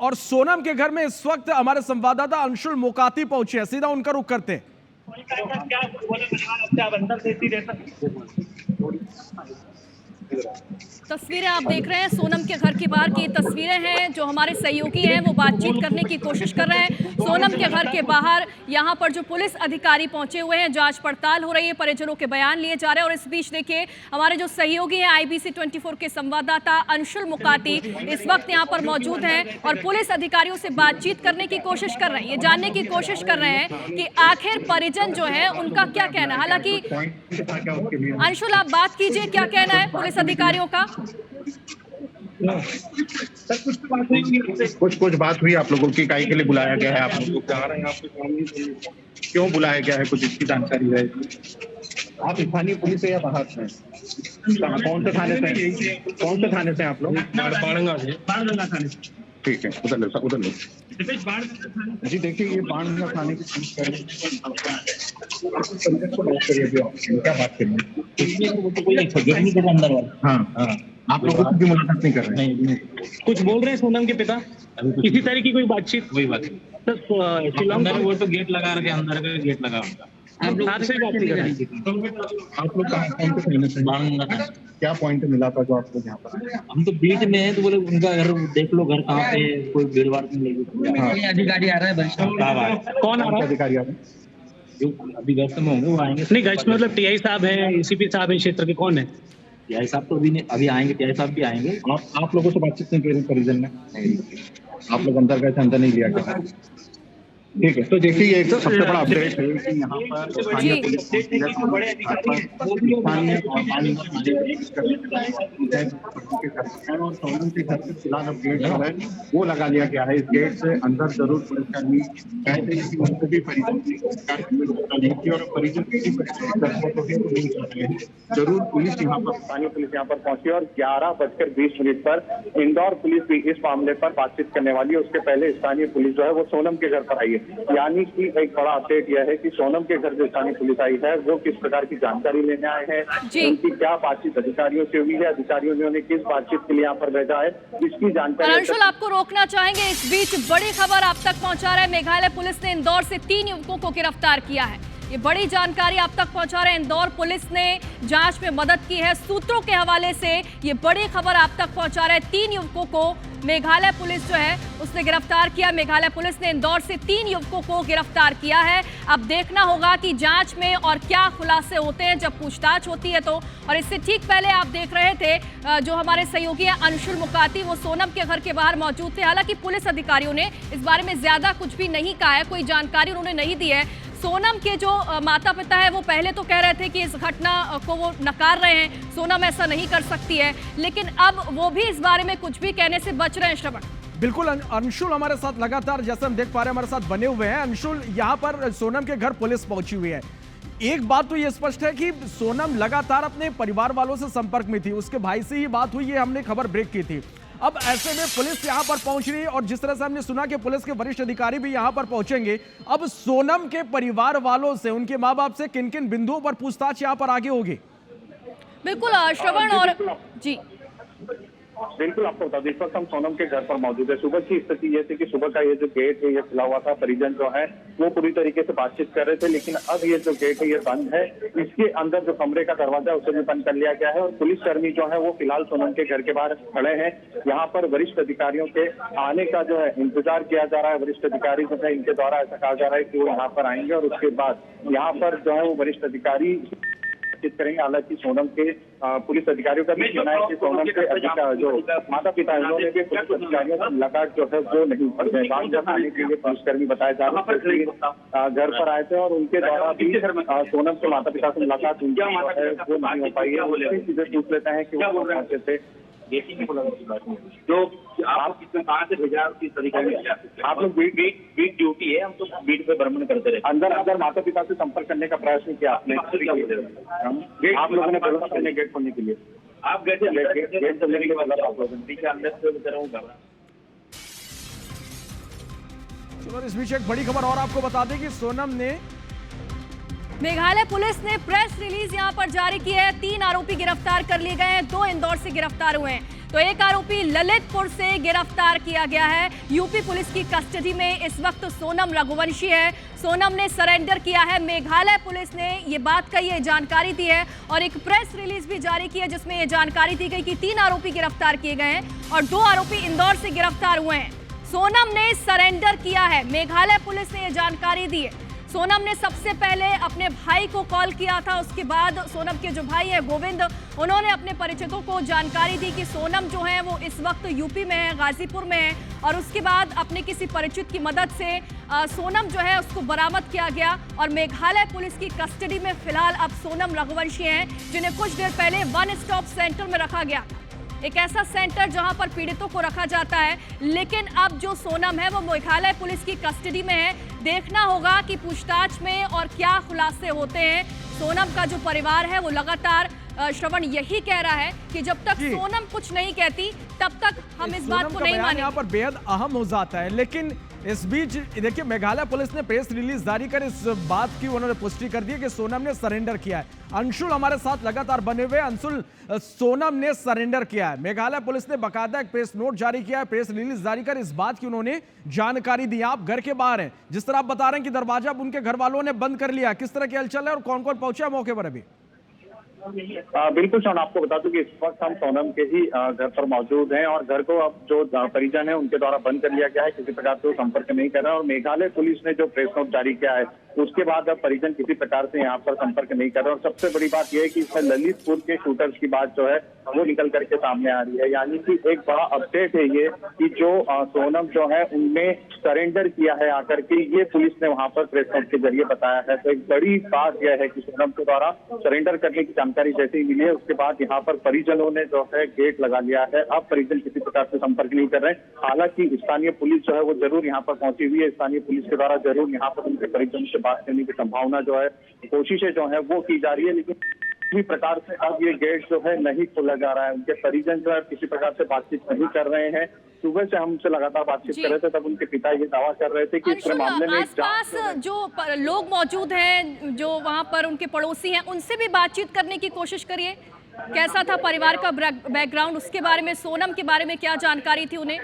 और सोनम के घर में इस वक्त हमारे संवाददाता अंशुल मोकाती पहुंचे हैं, सीधा उनका रुख करते हैं। तस्वीरें आप देख रहे हैं सोनम के घर के बाहर की तस्वीरें हैं। जो हमारे सहयोगी हैं वो बातचीत करने की कोशिश कर रहे हैं। सोनम के घर के बाहर यहाँ पर जो पुलिस अधिकारी पहुंचे हुए हैं, जांच पड़ताल हो रही है, परिजनों के बयान लिए जा रहे हैं। और इस बीच देखिए हमारे जो सहयोगी हैं IBC 24 के संवाददाता अंशुल मोकाती इस वक्त यहाँ पर मौजूद हैं और पुलिस अधिकारियों से बातचीत करने की कोशिश कर रहे हैं, ये जानने की कोशिश कर रहे हैं कि आखिर परिजन जो है उनका क्या कहना है। हालांकि अंशुल आप बात कीजिए, क्या कहना है पुलिस अधिकारियों का? कुछ बात हुई आप लोगों की, काहे के लिए बुलाया गया है? आप लोगों को जा रहे हैं आपके सामने, क्यों बुलाया गया है? कुछ इसकी जानकारी है? आप स्थानीय पुलिस से या बाहर से? कौन से थाने से आप लोग? बाणगंगा थाने से। ठीक है, उधर लो। जी देखिए, ये बाणगंगा थाने की क्या बात करेंगे? हाँ, आप लोगों की मुलाकात नहीं कर रहे हैं? कुछ बोल रहे हैं सोनम के पिता, किसी तरह की कोई बातचीत? कोई बात नहीं, वो तो गेट लगा रखे, अंदर का गेट लगा उनका। आप लोग आपसे बात नहीं कर रहे हैं? आप लोग कौन से थाने से? बाणगंगा थाने। क्या पॉइंट मिला था जो आप लोग यहाँ पर? हम तो बीच में हैं, तो बोले उनका घर देख लो, घर कहाँ पे, कोई भीड़ भाड़ नहीं लगी। अधिकारी आ रहा है, कौन आ रहा है? अधिकारी आ रहे हैं जो अभी गश्त में होंगे वो आएंगे। नहीं, गश्त में मतलब TI साहब है, ACP साहब है, क्षेत्र के कौन है? TI साहब तो अभी आएंगे, TI साहब भी आएंगे। आप लोगों से बातचीत नहीं करें परिजन ने? आप लोग अंदर गए थे, अंदर नहीं लिया गया? ठीक है, तो देखिए ये एक सबसे बड़ा अपडेट है कि यहाँ पर स्थानीय पुलिस और सोनम के घर से फिलहाल अब गेट जो है वो लगा लिया गया है। इस गेट से अंदर जरूर पुलिसकर्मी कहते हैं कि उनको भी परिजन और परिजन जरूर पुलिस यहाँ पर, स्थानीय पुलिस यहाँ पर पहुंची और 11:20 पर इंदौर पुलिस भी इस मामले पर बातचीत करने वाली है। उसके पहले स्थानीय पुलिस जो है वो सोनम के घर पर आई है। यानी कि एक बड़ा अपडेट यह है कि सोनम के घर जो स्थानीय पुलिस आई है वो किस प्रकार की जानकारी लेने आए हैं, उनकी क्या बातचीत अधिकारियों से हुई है, अधिकारियों ने उन्हें किस बातचीत के लिए यहाँ पर भेजा है, इसकी जानकारी। अंशुल आपको रोकना चाहेंगे, इस बीच बड़ी खबर आप तक पहुंचा रहे हैं। मेघालय पुलिस ने इंदौर से 3 युवकों को गिरफ्तार किया है। ये बड़ी जानकारी आप तक पहुंचा रहे हैं। इंदौर पुलिस ने जांच में मदद की है। सूत्रों के हवाले से ये बड़ी खबर आप तक पहुंचा रहे हैं। 3 युवकों को मेघालय पुलिस जो है उसने गिरफ्तार किया। मेघालय पुलिस ने इंदौर से 3 युवकों को गिरफ्तार किया है। अब देखना होगा कि जांच में और क्या खुलासे होते हैं जब पूछताछ होती है तो। और इससे ठीक पहले आप देख रहे थे जो हमारे सहयोगी हैं अंशुल मोकाती, वो सोनम के घर के बाहर मौजूद थे। हालांकि पुलिस अधिकारियों ने इस बारे में ज्यादा कुछ भी नहीं कहा है, कोई जानकारी उन्होंने नहीं दी है। सोनम के जो माता पिता है वो पहले तो कह रहे थे कि इस घटना को वो नकार रहे हैं, सोनम ऐसा नहीं कर सकती है, लेकिन अब वो भी इस बारे में कुछ भी कहने से बच रहे हैं। श्रवण, बिल्कुल अंशुल हमारे साथ लगातार जैसे हम देख पा रहे हैं हमारे साथ बने हुए हैं। अंशुल, यहाँ पर सोनम के घर पुलिस पहुंची हुई है। एक बात तो ये स्पष्ट है कि सोनम लगातार अपने परिवार वालों से संपर्क में थी, उसके भाई से ही बात हुई, ये हमने खबर ब्रेक की थी। अब ऐसे में पुलिस यहां पर पहुंच रही है और जिस तरह से हमने सुना कि पुलिस के वरिष्ठ अधिकारी भी यहां पर पहुंचेंगे, अब सोनम के परिवार वालों से, उनके मां बाप से किन किन बिंदुओं पर पूछताछ यहां पर आगे होगी? बिल्कुल श्रवण और जी बिल्कुल आपको बता दें, इस वक्त हम सोनम के घर पर मौजूद है। सुबह की स्थिति ये थी कि सुबह का ये जो गेट है ये खुला हुआ था, परिजन जो है वो पूरी तरीके से बातचीत कर रहे थे, लेकिन अब ये जो गेट है ये बंद है। इसके अंदर जो कमरे का दरवाजा है उसे भी बंद कर लिया गया है और पुलिसकर्मी जो है वो फिलहाल सोनम के घर के बाहर खड़े हैं। यहाँ पर वरिष्ठ अधिकारियों के आने का जो है इंतजार किया जा रहा है। वरिष्ठ अधिकारी जो है इनके द्वारा ऐसा कहा जा रहा है कि वो यहाँ पर आएंगे और उसके बाद यहाँ पर जो है वो वरिष्ठ अधिकारी करेंगे। हालांकि सोनम के पुलिस अधिकारियों का भी कहना है कि सोनम के जो माता पिता है उन्होंने भी पुलिस अधिकारियों से मुलाकात जो है वो नहीं कर रहे। बात आने के लिए पुलिसकर्मी बताए जा रहे हैं घर पर आए थे और उनके द्वारा भी सोनम के माता पिता से मुलाकात उनकी है वो नहीं हो पाई है। वो चीजें पूछ लेते हैं कि वो पहुंचे थे जो आप कहाँ से भेजा, किस तरीके से आप लोग बीट ड्यूटी है, हम तो बीट पे भ्रमण करते रहे। अंदर माता पिता से संपर्क करने का प्रयास नहीं किया आपने? आप लोगों ने प्रयास करने गेट खोलने के लिए आप गए थे? गेट खोलने के बाद अंदर से चलो इस बीच एक बड़ी खबर और आपको बता दें कि सोनम ने मेघालय पुलिस ने प्रेस रिलीज यहां पर जारी की है। 3 आरोपी गिरफ्तार कर लिए गए हैं, 2 इंदौर से गिरफ्तार हुए हैं। तो एक आरोपी ललितपुर से गिरफ्तार किया गया है। यूपी पुलिस की कस्टडी में इस वक्त सोनम रघुवंशी है। सोनम ने सरेंडर किया है। मेघालय पुलिस ने ये बात कही है, जानकारी दी है और एक प्रेस रिलीज भी जारी की है जिसमें ये जानकारी दी गई कि 3 आरोपी गिरफ्तार किए गए हैं और 2 आरोपी इंदौर से गिरफ्तार हुए हैं। सोनम ने सरेंडर किया है। मेघालय पुलिस ने ये जानकारी दी है। सोनम ने सबसे पहले अपने भाई को कॉल किया था, उसके बाद सोनम के जो भाई है गोविंद, उन्होंने अपने परिचितों को जानकारी दी कि सोनम जो है वो इस वक्त यूपी में है, गाजीपुर में है और उसके बाद अपने किसी परिचित की मदद से सोनम जो है उसको बरामद किया गया और मेघालय पुलिस की कस्टडी में फिलहाल अब सोनम रघुवंशी हैं, जिन्हें कुछ देर पहले वन स्टॉप सेंटर में रखा गया। एक ऐसा सेंटर जहां पर पीड़ितों को रखा जाता है, लेकिन अब जो सोनम है वो मेघालय पुलिस की कस्टडी में है। देखना होगा कि पूछताछ में और क्या खुलासे होते हैं। सोनम का जो परिवार है वो लगातार श्रवण यही कह रहा है कि जब तक सोनम कुछ नहीं कहती तब तक हम इस बात को नहीं मानेंगे। यहाँ पर बेहद अहम हो जाता है, लेकिन इस बीच देखिए मेघालय पुलिस ने प्रेस रिलीज जारी कर इस बात की उन्होंने पुष्टि कर दी कि सोनम ने सरेंडर किया है। अंशुल हमारे साथ लगातार बने हुए। अंशुल, सोनम ने सरेंडर किया है। मेघालय पुलिस ने बाकायदा एक प्रेस नोट जारी किया है, प्रेस रिलीज जारी कर इस बात की उन्होंने जानकारी दी। आप घर के बाहर हैं, जिस तरह आप बता रहे हैं कि दरवाजा उनके घर वालों ने बंद कर लिया, किस तरह की हलचल है और कौन कौन पहुंचा मौके पर अभी? बिल्कुल शौन, आपको बता दूं कि इस वक्त हम सोनम के ही घर पर मौजूद हैं और घर को अब जो परिजन है उनके द्वारा बंद कर लिया गया है, किसी प्रकार से संपर्क नहीं कर रहा है। और मेघालय पुलिस ने जो प्रेस नोट जारी किया है उसके बाद अब परिजन किसी प्रकार से यहाँ पर संपर्क नहीं कर रहे। और सबसे बड़ी बात यह है कि इसमें ललितपुर के शूटर्स की बात जो है वो निकल करके सामने आ रही है, यानी कि एक बड़ा अपडेट है ये कि जो सोनम जो है उनने सरेंडर किया है आकर के, ये पुलिस ने वहां पर प्रेस नोट के जरिए बताया है। तो एक बड़ी बात यह है कि सोनम के द्वारा सरेंडर करने की जानकारी जैसे ही मिली है उसके बाद यहाँ पर परिजनों ने जो है गेट लगा लिया है। अब परिजन किसी प्रकार से संपर्क नहीं कर रहे। हालांकि स्थानीय पुलिस जो है वो जरूर यहाँ पर पहुंची हुई है। स्थानीय पुलिस के द्वारा जरूर यहाँ पर उनके परिजनों से बात करने की संभावना जो है, कोशिशें जो है वो की जा रही है, लेकिन किसी प्रकार से अब ये गेट जो है नहीं खोला जा रहा है। उनके परिजन जो है किसी प्रकार से बातचीत नहीं कर रहे हैं। सुबह से हमसे लगातार बातचीत कर रहे थे, तब उनके पिता ये दावा कर रहे थे कि इस मामले में आसपास जो लोग मौजूद हैं, जो वहां पर उनके पड़ोसी हैं, उनसे भी बातचीत करने की कोशिश करिए। कैसा था परिवार का बैकग्राउंड, उसके बारे में, सोनम के बारे में क्या जानकारी थी उन्हें?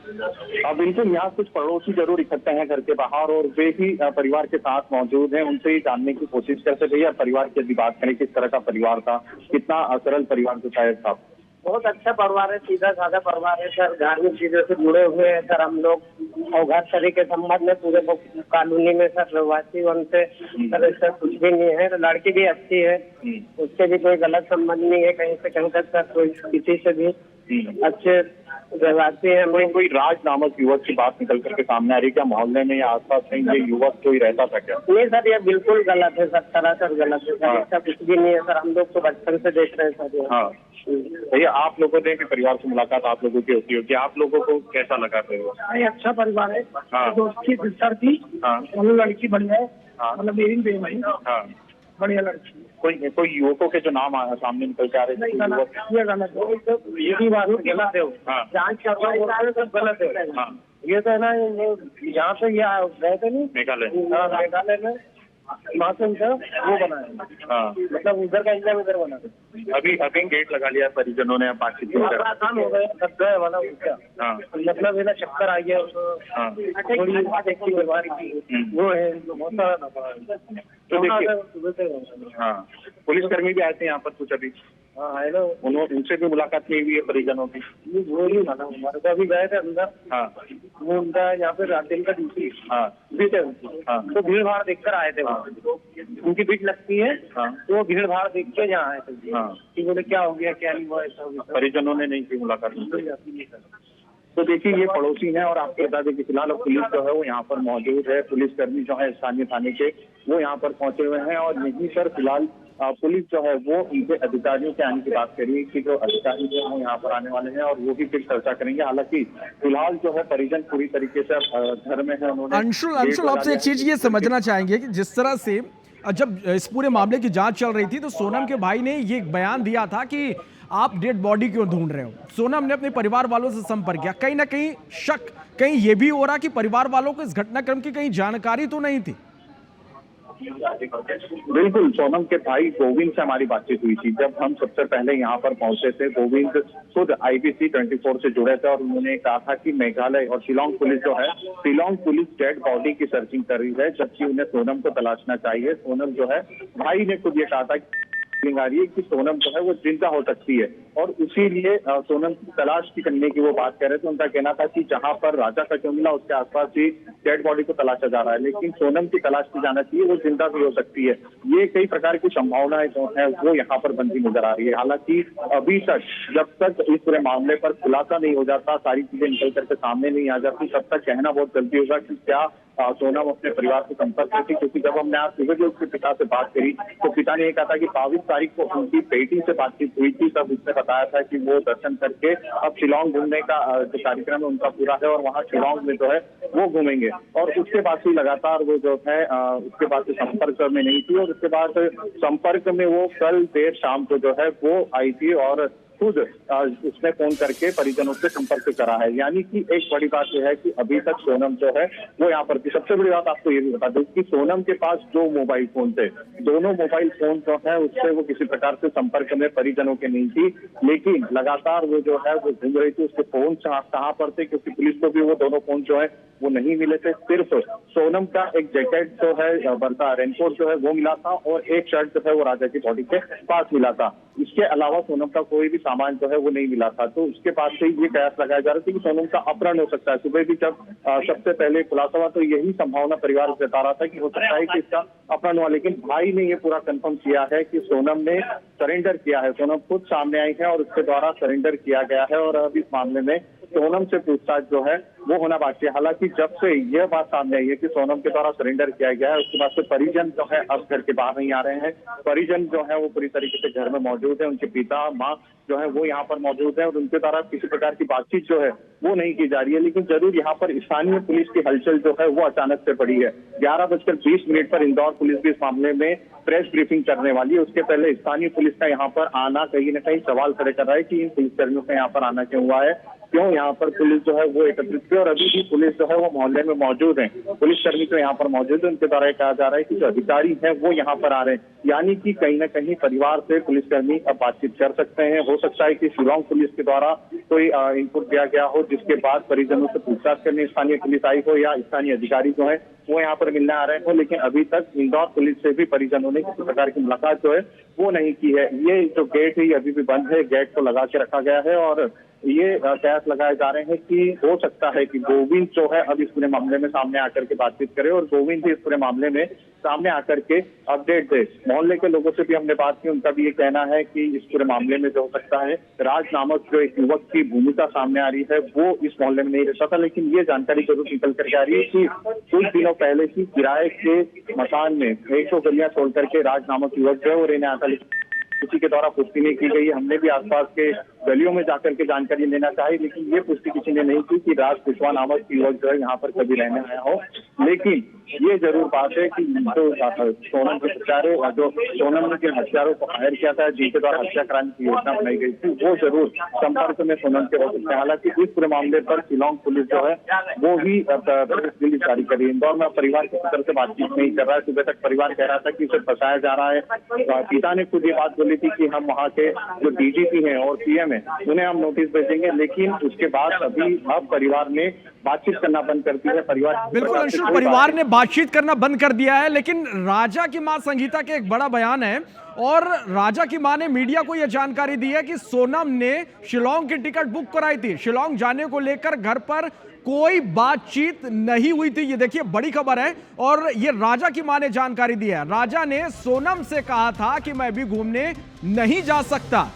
बिल्कुल, यहाँ कुछ पड़ोसी जरूर इकट्ठे हैं घर के बाहर और वे ही परिवार के साथ मौजूद हैं। उनसे ही जानने की कोशिश करते थे। परिवार की यदि बात करें, किस तरह का परिवार था, कितना सरल परिवार जो शायद था? बहुत अच्छा परिवार है, सीधा साधा परिवार है सर। धार्मिक चीजों से जुड़े हुए हैं सर हम लोग और घर शरीर के संबंध में पूरे कानूनी में सर रहवासी उनसे सर ऐसा कुछ भी नहीं है। तो लड़की भी अच्छी है, उससे भी कोई गलत संबंध नहीं है कहीं से कहीं तक सर। कोई किसी से भी अच्छे रहवासी है। कोई राज नामक युवक की बात निकल करके सामने आ रही है क्या मोहल्ले में या आसपास कहीं ये युवक कोई रहता था क्या? नहीं सर, ये बिल्कुल गलत है सर, सरासर गलत है सर। ऐसा कुछ भी नहीं है सर। हम लोग तो बचपन से देख रहे हैं सर। हाँ भैया, आप लोगों ने परिवार से मुलाकात आप लोगों की होती होगी, आप लोगों को कैसा लगा? अच्छा परिवार है। हाँ। दोस्त की सिस्टर थी। हाँ। लड़की बढ़िया है, मतलब मेरी बेमाई। हाँ, बढ़िया लड़की। कोई युवकों के जो नाम सामने निकल के आ रहे थे, ये गलत है, ये बात गलत है। जांच करवाई सब गलत है। हाँ, ये तो है ना, यहाँ पे गए थे नहीं मेघालय में, वहाँ से उनका वो बना है। हाँ, मतलब उधर का एग्जाम इधर बना है। अभी गेट लगा लिया परिजनों ने, बातचीत आसान हो गया वाला उसका। हाँ, मतलब है ना, चक्कर आ गया उसको। हाँ, थोड़ी बीमारी की वो है, बहुत सारा। तो देखिए, हाँ, पुलिसकर्मी भी आए थे यहाँ पर कुछ अभी? हाँ है ना, उनसे भी मुलाकात नहीं हुई है परिजनों की? वो नहीं माना हमारे को। अभी गए थे अंदर। हाँ, वो उनका यहाँ पे रात दिन का ड्यूटी। हाँ, हाँ, तो भीड़ भाड़ देखकर आए थे वहाँ। उनकी भीड़ लगती है। हाँ, तो वो भीड़ भाड़ देख के यहाँ आए थे। हाँ, कि बोले क्या हो गया, क्या नहीं हुआ, ऐसा परिजनों ने नहीं की मुलाकात? तो देखिए, ये पड़ोसी हैं और आपको बता दें कि फिलहाल पुलिस जो है वो यहाँ पर मौजूद है। पुलिसकर्मी जो है स्थानीय थाने के वो यहाँ पर पहुंचे हुए हैं और यहीं पर फिलहाल पुलिस जो है वो उनके अधिकारियों से आने की बात करिए कि जो अधिकारी जो है यहाँ पर आने वाले हैं और वो भी फिर चर्चा करेंगे। हालांकि फिलहाल जो है परिजन पूरी तरीके से घर में है। उन्होंने अंशुल आपसे एक चीज ये समझना चाहेंगे कि जिस तरह से जब इस पूरे मामले की जांच चल रही थी तो सोनम के भाई ने ये बयान दिया था कि आप डेड बॉडी क्यों ढूंढ रहे हो। सोनम ने अपने परिवार वालों से संपर्क किया, कहीं ना कहीं शक कहीं ये भी हो रहा कि परिवार वालों को इस घटनाक्रम की कहीं जानकारी तो नहीं थी? बिल्कुल, सोनम के भाई गोविंद से हमारी बातचीत हुई थी। जब हम सबसे पहले यहाँ पर पहुंचे थे, गोविंद खुद IBC 24 से जुड़े थे और उन्होंने कहा था कि मेघालय और शिलोंग पुलिस जो है, शिलोंग पुलिस डेड बॉडी की सर्चिंग कर रही है, जबकि उन्हें सोनम को तलाशना चाहिए। सोनम जो है, भाई ने खुद ये कहा था आ रही है कि सोनम जो है वो जिंदा हो सकती है और इसीलिए सोनम की तलाश की करने की वो बात कर रहे थे। उनका कहना था कि जहां पर राजा का जो मिला उसके आसपास ही डेड बॉडी को तलाशा जा रहा है, लेकिन सोनम की तलाश की जाना चाहिए, वो जिंदा भी हो सकती है। ये कई प्रकार की संभावनाएं जो है वो यहाँ पर बनती नजर आ रही है। हालांकि अभी तक जब तक इस पूरे मामले पर खुलासा नहीं हो जाता, सारी चीजें निकल करके सामने नहीं आ जाती, तब तक कहना बहुत जल्दी होगा कि क्या सोनम अपने परिवार से संपर्क में थी। क्योंकि जब हमने आज सुबह जो उसके पिता से बात करी तो पिता ने ये कहा था कि 22 तारीख को उनकी बेटी से बातचीत हुई थी, तब उसने बताया था कि वो दर्शन करके अब शिलोंग घूमने का जो कार्यक्रम है उनका पूरा है और वहाँ शिलोंग में जो है वो घूमेंगे। और उसके बाद से लगातार वो जो है उसके बाद से संपर्क में नहीं थी और उसके बाद संपर्क में वो कल देर शाम को जो है वो आई थी और खुद उसने फोन करके परिजनों से संपर्क करा है। यानी कि एक बड़ी बात यह है कि अभी तक सोनम जो है वो यहाँ पर थी। सबसे बड़ी बात आपको ये भी बता दूं कि सोनम के पास जो मोबाइल फोन थे, दोनों मोबाइल फोन जो है उससे वो किसी प्रकार से संपर्क में परिजनों के नहीं थी, लेकिन लगातार वो जो है वो घूम रही थी। उसके फोन कहाँ पर थे, क्योंकि पुलिस को भी वो दोनों फोन जो है वो नहीं मिले थे। सिर्फ सोनम का एक जैकेट जो है बरता रेनकोट जो है वो मिला था और एक शर्ट जो है वो राजा की बॉडी के पास मिला था। इसके अलावा सोनम का कोई भी सामान जो है वो नहीं मिला था। तो उसके बाद से ये कयास लगाया जा रहा था कि सोनम का अपहरण हो सकता है। सुबह भी जब सबसे पहले खुलासा हुआ तो यही संभावना परिवार जता रहा था कि हो सकता है कि इसका अपहरण हुआ, लेकिन भाई ने ये पूरा कंफर्म किया है कि सोनम ने सरेंडर किया है। सोनम खुद सामने आई है और उसके द्वारा सरेंडर किया गया है और अब इस मामले में सोनम से पूछताछ जो है वो होना बाकी है। हालांकि जब से यह बात सामने आई है कि सोनम के द्वारा सरेंडर किया गया है, उसके बाद से परिजन जो है अब घर के बाहर नहीं आ रहे हैं। परिजन जो है वो पूरी तरीके से घर में मौजूद है। उनके पिता माँ जो है वो यहाँ पर मौजूद है और उनके द्वारा किसी प्रकार की बातचीत जो है वो नहीं की जा रही है। लेकिन जरूर यहाँ पर स्थानीय पुलिस की हलचल जो है वो अचानक से बढ़ी है। 11:20 पर इंदौर पुलिस भी इस मामले में प्रेस ब्रीफिंग करने वाली है। उसके पहले स्थानीय पुलिस का यहाँ पर आना कहीं न कहीं सवाल खड़े कर रहा है कि इन पुलिसकर्मियों का यहाँ पर आना क्यों हुआ है, क्यों यहाँ पर पुलिस जो है वो एकत्रित हुई और अभी भी पुलिस जो है वो मोहल्ले में मौजूद है। पुलिसकर्मी तो यहाँ पर मौजूद है, उनके द्वारा कहा जा रहा है कि जो अधिकारी है वो यहाँ पर आ रहे हैं। यानी कि कहीं न कहीं परिवार से पुलिसकर्मी अब बातचीत कर सकते हैं। हो सकता है कि शिलोंग पुलिस के द्वारा कोई इनपुट दिया गया हो जिसके बाद परिजनों से पूछताछ करने स्थानीय पुलिस आई हो या स्थानीय अधिकारी जो है वो यहाँ पर मिलने आ रहे हो, लेकिन अभी तक इंदौर पुलिस से भी परिजनों ने किसी प्रकार की मुलाकात जो है वो नहीं की है। ये जो गेट है ये अभी भी बंद है, गेट को लगा के रखा गया है और ये कयास लगाए जा रहे हैं कि हो सकता है कि गोविंद जो है अब इस पूरे मामले में सामने आकर के बातचीत करे और गोविंद भी इस पूरे मामले में सामने आकर के अपडेट दे। मोहल्ले के लोगों से भी हमने बात की, उनका भी ये कहना है कि इस पूरे मामले में जो हो सकता है राज नामक जो एक युवक की भूमिका सामने आ रही है वो इस मोहल्ले में नहीं रहता था। लेकिन ये जानकारी जरूर निकल करके आ रही है कि कुछ दिनों पहले ही किराए के मकान में 100 गलियां छोड़ करके राज नामक युवक जो है वो रहने आता, किसी के द्वारा पुष्टि नहीं की गई। हमने भी आसपास के गलियों में जाकर के जानकारी लेना चाही, लेकिन ये पुष्टि किसी ने नहीं की कि राज कुशवाहा नामक युवक जो है यहाँ पर कभी रहने आया हो। लेकिन ये जरूर बात है कि जो सोनम के हत्यारे जो सोनम ने जिन हत्यारों को हायर किया था, जिनके द्वारा हत्या कराने की योजना बनाई गई थी, वो जरूर संपर्क में सोनम के हो सकते हैं। हालांकि इस पूरे मामले पर शिलोंग पुलिस जो है वो ही रिलीज जारी करी। इंदौर में परिवार किसी तरह से बातचीत नहीं कर रहा है। सुबह तक परिवार कह रहा था कि उसे फंसाया जा रहा है। पिता ने खुद ये बात बोली थी कि हम वहाँ के जो DGP हैं और PM है उन्हें हम नोटिस भेजेंगे, लेकिन उसके बाद अभी अब परिवार ने बातचीत करना बंद कर दी है। परिवार बिल्कुल अंशुल, परिवार ने बातचीत करना बंद कर दिया है, लेकिन राजा की मां संगीता के एक बड़ा बयान है और राजा की मां ने मीडिया को यह जानकारी दी है कि सोनम ने शिलोंग की टिकट बुक कराई थी। शिलोंग जाने को लेकर घर पर कोई बातचीत नहीं हुई थी। ये देखिए बड़ी खबर है और ये राजा की मां ने जानकारी दी है। राजा ने सोनम से कहा था कि मैं भी घूमने नहीं जा सकता।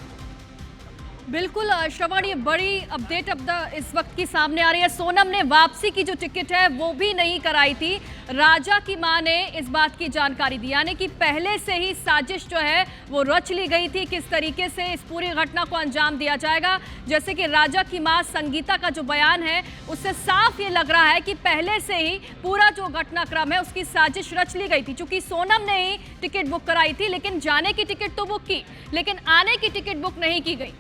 बिल्कुल श्रवण, ये बड़ी अपडेट अब इस वक्त की सामने आ रही है। सोनम ने वापसी की जो टिकट है वो भी नहीं कराई थी। राजा की मां ने इस बात की जानकारी दी, यानी कि पहले से ही साजिश जो है वो रच ली गई थी किस तरीके से इस पूरी घटना को अंजाम दिया जाएगा। जैसे कि राजा की मां संगीता का जो बयान है उससे साफ ये लग रहा है कि पहले से ही पूरा जो घटनाक्रम है उसकी साजिश रच ली गई थी। चूंकि सोनम ने ही टिकट बुक कराई थी, लेकिन जाने की टिकट तो बुक की, लेकिन आने की टिकट बुक नहीं की गई।